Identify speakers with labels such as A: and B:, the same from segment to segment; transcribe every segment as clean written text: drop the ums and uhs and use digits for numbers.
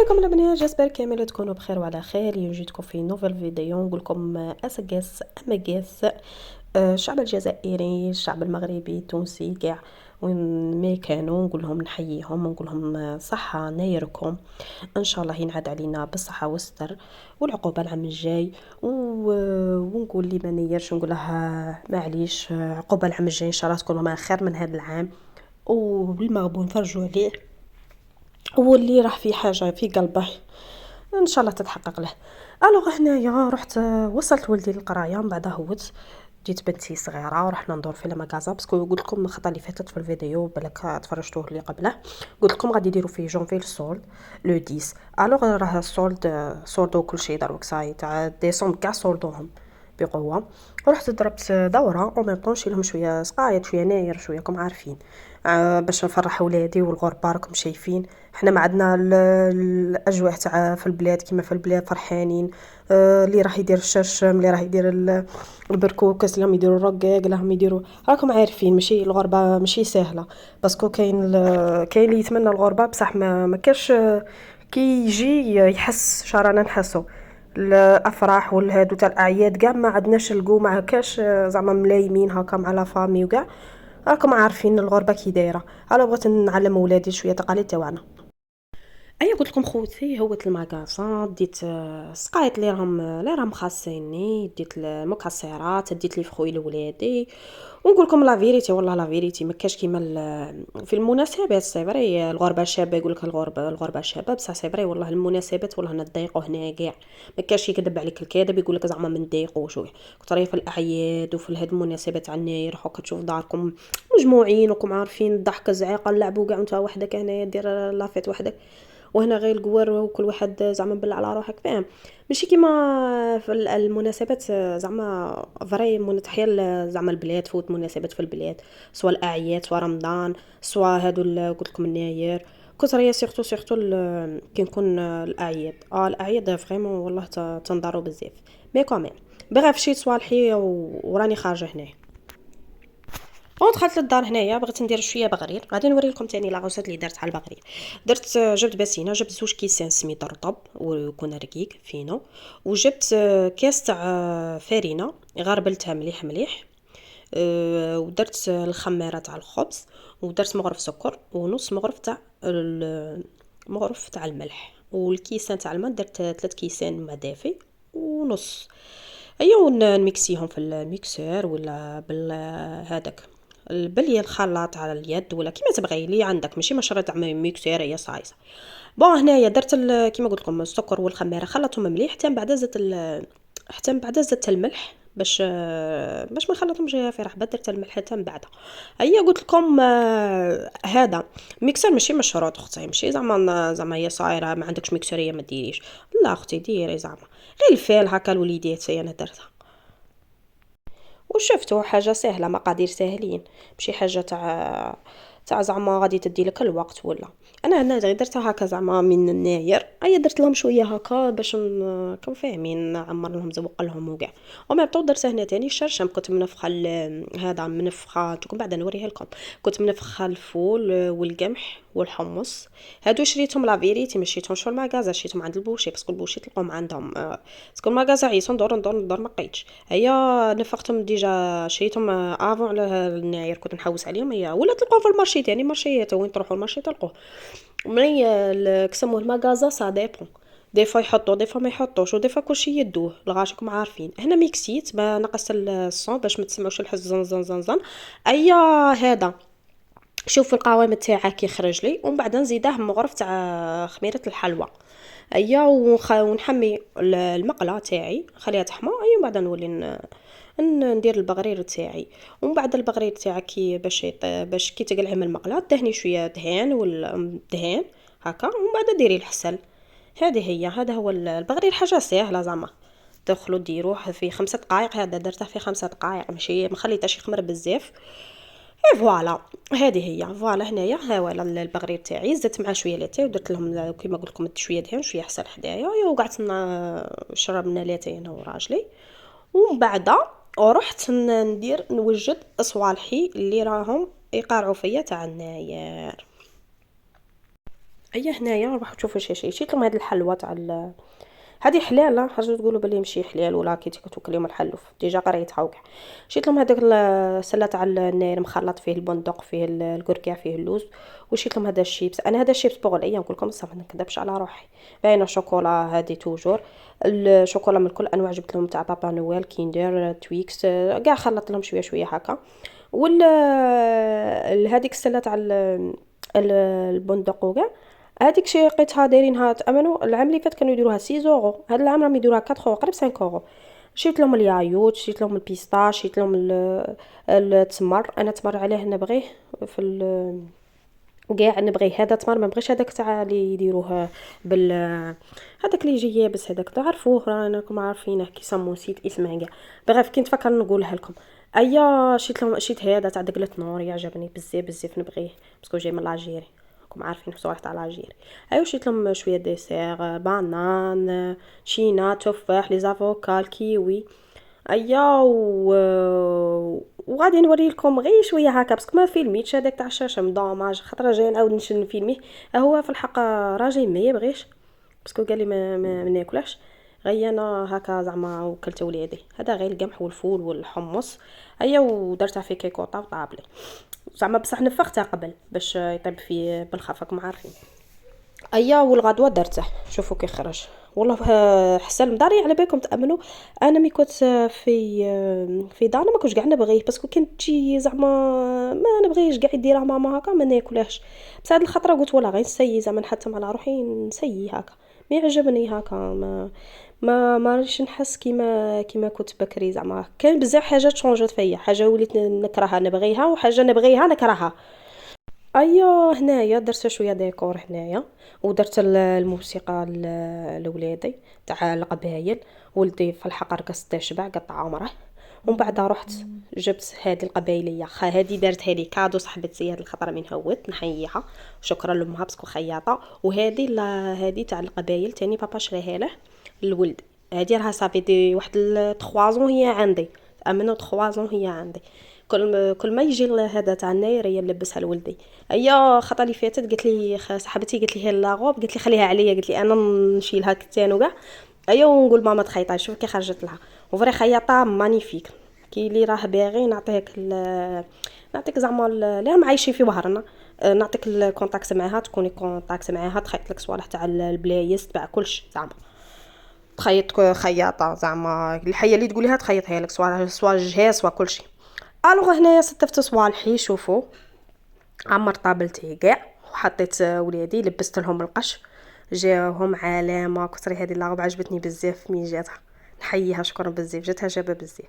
A: عليكم البنات، جاسبر كامل تكونوا بخير وعلى خير. اليوم جيتكم في نوفل فيديو نقول لكم اسقاس اماقاس الشعب الجزائري، الشعب المغربي، التونسي، كاع وين ما كانوا نقول لهم نحييهم ونقول لهم صحه نايركم، ان شاء الله ينعاد علينا بالصحه والستر والعقوبه العام الجاي ونقول لي ما نيرش نقول لها معليش، عقوبه العام الجاي ان شاء الله تكون ما خير من هذا العام وبالمغبون نفرجوا عليه، واللي راح في حاجه في قلبه ان شاء الله تتحقق له. الوغ هنايا رحت وصلت ولدي للقرايه، من بعد هوت جيت بنتي صغيره ورحنا ندور في المغازا باسكو قلت لكم الخطه اللي فاتت في الفيديو بالك تفرجتوه اللي قبله، قلت لكم غادي يديروا في جونفي السولد لو 10. الوغ راه السولد سولدو كل شيء دروك صاي تاع ديسمبر كاع سولدوهم بقوه. رحت ضربت دوره او ميم طون نشيل لهم شويه سقايط شويه ناير شويه كم عارفين، باش نفرح ولادي والغربه راكم شايفين حنا ما عندنا الاجواء تاع في البلاد كيما في البلاد فرحانين. اللي راح يدير الشرشم، اللي راح يدير البركوكس، اللي راهم يديروا الرقاق، اللي راهم يديروا راكم عارفين ماشي الغربه ماشي سهله، باسكو كاين اللي يتمنى الغربه بصح ما كاش كي يجي يحس شرانا نحسو الافراح والهادو تاع الاعياد كاع ما عندناش القو ما كاش زعما ملايمين هكا مع لا فامي وكاع راكم عارفين الغربه كي دايره. على بغيت نعلم ولادي شويه تقاليد تاعنا. ايا قلت لكم خوتي هوت المغازا ديت سقايت اللي راهم خاصيني، ديت المكسرات، ديت لي فخوي لولادي، ونقول لكم لا فيريتي والله لا فيريتي ما كاش كيما في المناسبات سي فري الغربه شابه يقول لك الغربه شابه بصح سي فري والله المناسبات والله نضيقوا هنا كاع ما كاش يكذب عليك الكاذب يقول لك زعما من ضيقوا شويه كثر في الاعياد وفي هاد المناسبات تاع الناير هاكا تشوف داركم مجموعين وكم عارفين الضحك الزعيقه اللعبوا كاع نتا وحدك هنايا دير لافيت وحدك وهنا غير القوار وكل واحد زعما بلا على روحك فاهم، ماشي كيما في المناسبات زعما فري تحيا زعما البلاد فوت مناسبات في البلاد سواء الاعياد سواء رمضان سواء هادو قلت لكم الناير كثريا سيرتو كي نكون الاعياد الاعياد فريمون والله تنضروا بزاف مي كومين بغا شي صوالحي وراني خارجه هنا. دخلت للدار هنايا بغيت ندير شويه بغرير، غادي نوري لكم تاني لاغوسات اللي درت على البغرير. درت جبت باسينه، جبت زوج كيسان سميد رطب ويكون رقيق فينو، وجبت كاس تاع فرينه غربلتها مليح مليح، ودرت الخميره تاع الخبز، ودرت مغرف سكر ونص مغرف تاع مغرف تاع الملح، والكيسان تاع الماء درت 3 كيسان ماء دافي ونص. ايوا نميكسيهم في الميكسور ولا هذاك البليه الخلاط على اليد ولا كيما تبغي اللي عندك ماشي مشروط تاع ميكسور هي صايصه. بون هنايا درت كيما قلت لكم السكر والخميره خلطتهم مليح حتى من بعد زدت حتى من بعد زدت الملح باش ما نخلطهمش في رحبه، درت الملح حتى من بعد. هيا قلت لكم هذا ميكسر ماشي مشروط اختي، ماشي زعما هي صايره ما عندكش ميكسوريه ما ديريش، لا اختي ديري زعما غير الفيل هكا الوليدات انا درتها وشفتوا حاجه سهله مقادير ساهلين ماشي حاجه تاع زعما غادي تدي لك الوقت ولا. انا درتها هكا زعما من الناير، اي درت لهم شويه هكا باش كم فاهمين نعمر لهم زوق لهم وكاع. وما بطو درت هنا تاني الشرشم، كنت منفخه هذا منفخه تكون بعد نوريها لكم، كنت منفخه الفول والقمح والحمص، هادو شريتهم لا فيريتي ما شريتهمش في المغازه، شريتهم عند البوشي باسكو البوشي تلقاهم عندهم باسكو المغازه عيسو ندور ما لقيتش. هيا نفختهم ديجا شريتهم افون على الناير كنت نحوس عليهم، هي ولا تلقاو في المارشي تاني مارشيات وين تروحوا المارشي تلقوه ملي كسموه المغازه سا ديبون دي فوا يحطوا دي فوا ما يحطوش ودي فوا كلشي يدوه لغاشكم عارفين. هنا ميكسيت ما نقصت الصون باش ما تسمعوش الحس زن زن زن زن. ايا هذا شوف القوام تاعك يخرج لي ومن بعد نزيده مغرف تاع خميره الحلوى. ايا ونحمي المقله تاعي خليها تحمى، ايا بعد نولي ندير البغرير تاعي. ومن بعد البغرير تاعك باش كي تقلعي من المقله دهني شويه دهان ولا دهان هكا ومن بعد ديري الحسل. هذا هو البغرير، حاجه سهله زعما تدخلوا ديروه في 5 دقائق، هذا درته في 5 دقائق ماشي ما خليتهش يخمر بزاف. اي فوالا هذه هي فوالا هنايا ها هو البغرير تاعي زدت معاه شويه لاتاي ودرت لهم كيما قلت لكم شويه دهن شويه حسل حدايا وقعدت شربنا لاتاي انا وراجلي. ومن بعد ورحت ندير نوجد صوالحي اللي راهم يقارعوا فيا تاع الناير. هيا هنايا نروحو نشوفو شي شيت لهم هاد الحلوى تاع هادي حلاله، حاجه تقولوا بلي ماشي حلال ولا كي تاكل يوم الحلوف ديجا قريتها وكاع. شيت لهم هذاك السله تاع الناير مخلط فيه البندق فيه الكركاع فيه اللوز. وشيت لهم هذا الشيبس، انا هذا الشيبس بوغ الايام نقول لكم صح ما نكذبش على روحي. باينه شوكولا هادي توجور. الشوكولا من كل انواع جبت لهم تاع بابا نويل كيندر تويكس كاع خلطت لهم شويه شويه هكا. وال هذيك السله تاع البندق وكاع. هذيك شي لقيتها دايرينها تامنوا العام اللي فات كانوا يديروها 6 يورو، هذا العام راهم يديروها 4 يورو قريب 5 يورو. شريت لهم اليايوت شريت لهم البيستاش شريت لهم التمر، انا تمر عليه نبغيه في كاع نبغي هذا تمر ما نبغيش هذاك تاع اللي يديروه بال هذاك اللي يجي يابس هذاك تعرفوه راكم عارفينه كي سمو نسيت اسمه كاع. بغيت كي نتفكر نقولها لكم. ايا شيت لهم شيت هذا تاع دقلة نور يعجبني بزاف بزاف نبغيه باسكو جاي من لاجيري راكم عارفين بصوالح تاع لاجيري. ايوا شيت لهم شويه ديسير بانان شينا تفاح لي زافوكا الكيوي. ايا وغادي نوري لكم غير شويه هكا باسكو ما فيلميتش هذاك تاع الشاشه مدوماج خاطر جاي نعاود نفيلميه. هو في الحق راجل ما يبغيش باسكو قال لي ما ناكلش. غير انا هكا زعما وكلت وليدي هذا غير القمح والفول والحمص. ايا ودرتها في كيكوطه وطابله زعما بصح نفختها قبل باش يطيب فيه بالخف راكم عارفين. ايا والغدوه درته شوفوا كي خرج والله حسن مداري على بالكم تامنوا. انا مي كنت في دارنا ما كنتش قاع نبغيه باسكو كنت تجي زعما ما نبغيش قاع يديرها ماما هكا ما ناكلهاش. بس هاد الخطره قلت ولا غير نسيي زعما نحتم على روحي نسيي هكا ما يعجبني هكا ما رانيش نحس كيما كنت بكري زعما كان بزاف حاجات شونجات فيا حاجه وليت نكرهها نبغيها وحاجه نبغيها نكرهها. ايا هنايا درت شويه ديكور هنايا ودرت الموسيقى لولادي تاع القبايل. ولدي في الحق رقص تشبع قطع عمره. ومن بعد رحت جبت هذه القبايليه هذه دارتها لي كادو صاحبتي هذه الخطره من هوت نحييها شكرا لامها باسكو خياطه. وهذه هذه تاع القبايل تاني بابا شريها له الولد. هذه راها صافي دي واحد 3 زون هي عندي امنوا 3 زون هي عندي. كل ما يجي هذا تاع الناير هي نلبسها لولدي. ايا خطا اللي فاتت قالت لي صاحبتي قالت لي هي لاغوب قالت لي خليها عليا قالت لي انا نشيلها كتان وكاع. ايا ونقول ماما تخيطها شوف كي خرجت لها وفري خياطه مانيفيك. كي اللي راه باغي نعطيك زعما اللي عايشين في بحرنا نعطيك الكونتاكت معاها تكوني كونتاكت معاها تخيط لك صوالح تاع البلايص تبع كلشي زعما تخيط خياطه زعما الحيه اللي تقوليها تخيطها لك سوا جهاز سوا كلشي. الوغ هنايا ستفت صوالحي شوفوا عمر طابلتي كاع وحطيت ولادي لبست لهم القش جاهم علامه كثري هذه لاغوب عجبتني بزاف من جاتها نحييها شكرا بزاف جاتها جابه بزاف.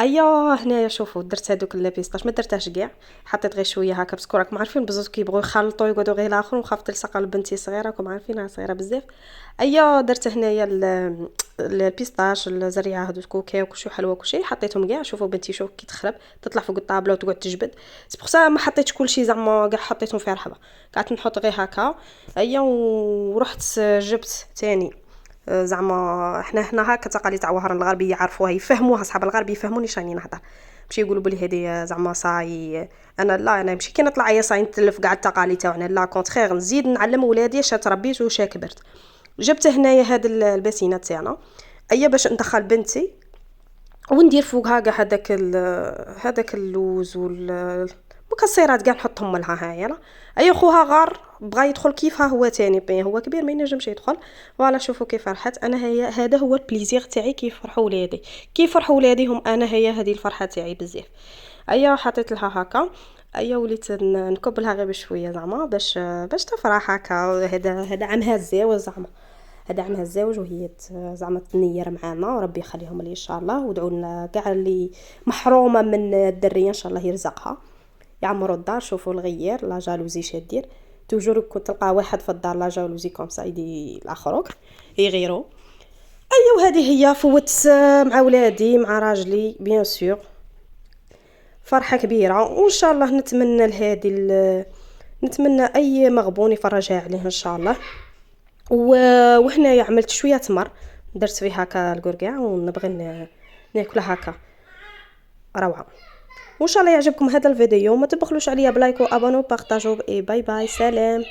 A: ايا هنايا شوفوا درت هذوك البيستاش ما درتهاش كاع حطيت غير شويه هكا باسكو راكم عارفين بزاف كيبغيو يخلطوا يقعدوا غير الاخر وخافت تلصق لبنتي صغيره راكم عارفينها صغيره بزاف. ايا درت هنايا البيستاش الزريعه هذوك كوكا وكلشي حلوه وكلشي حطيتهم كاع شوفوا بنتي شوف كي تخرب تطلع فوق الطابله وتقعد تجبد سبوغ ما حطيتش كلشي زعما كاع حطيتهم في رحبه قعدت نحط غير هكا. ايا ورحت جبت تاني زعما احنا هكا تقاليد تاع وهران الغربيه يعرفوها يفهموها صحاب الغرب يفهموني شاني نهضر ماشي يقولوا بلي هذه زعما صاي. انا لا انا ماشي كي نطلع يا صاي نتلف كاع التقاليد تاعنا لا كونترير نزيد نعلم ولادي اش تربيت واش كبرت. جبت هنايا هاد البسينه تاعنا ايا باش ندخل بنتي وندير فوقها كاع هذاك اللوز والمكسرات كاع نحطهم لها هايلا. اي خوها غار بغى يدخل كيفها هو تاني بين هو كبير ما ينجمش يدخل. فوالا شوفوا كيف فرحت انا هذا هو البليزير تاعي كيف فرحوا ولادي كيف فرحوا ولادهم انا هذه الفرحه تاعي بزاف. ايا حطيت لها هكا. ايا وليت نكبلها غير بشويه زعما باش تفرح هكا. هذا عامها الزواج زعما هذا عامها الزواج وهي زعما تنير معانا وربي يخليهم لي ان شاء الله ودعوا لنا كاع اللي محرومه من الدريه ان شاء الله يرزقها يعمروا الدار. شوفوا الغير لا جالوزي شادير توجور كنت تلقى واحد في الدار لا جالوزي كوم سا يدي الاخرك يغيروا. ايوا وهذه هي فوت مع ولادي مع راجلي بيان سور فرحه كبيره وان شاء الله نتمنى نتمنى اي مغبون يفرجها عليه ان شاء الله. وهنا عملت شويه تمر درت فيه هكا القرقاع ونبغي ناكلها هكا روعه. وان شاء الله يعجبكم هذا الفيديو ما تبخلوش عليا بلايك وابونو بارطاجو باي باي سلام.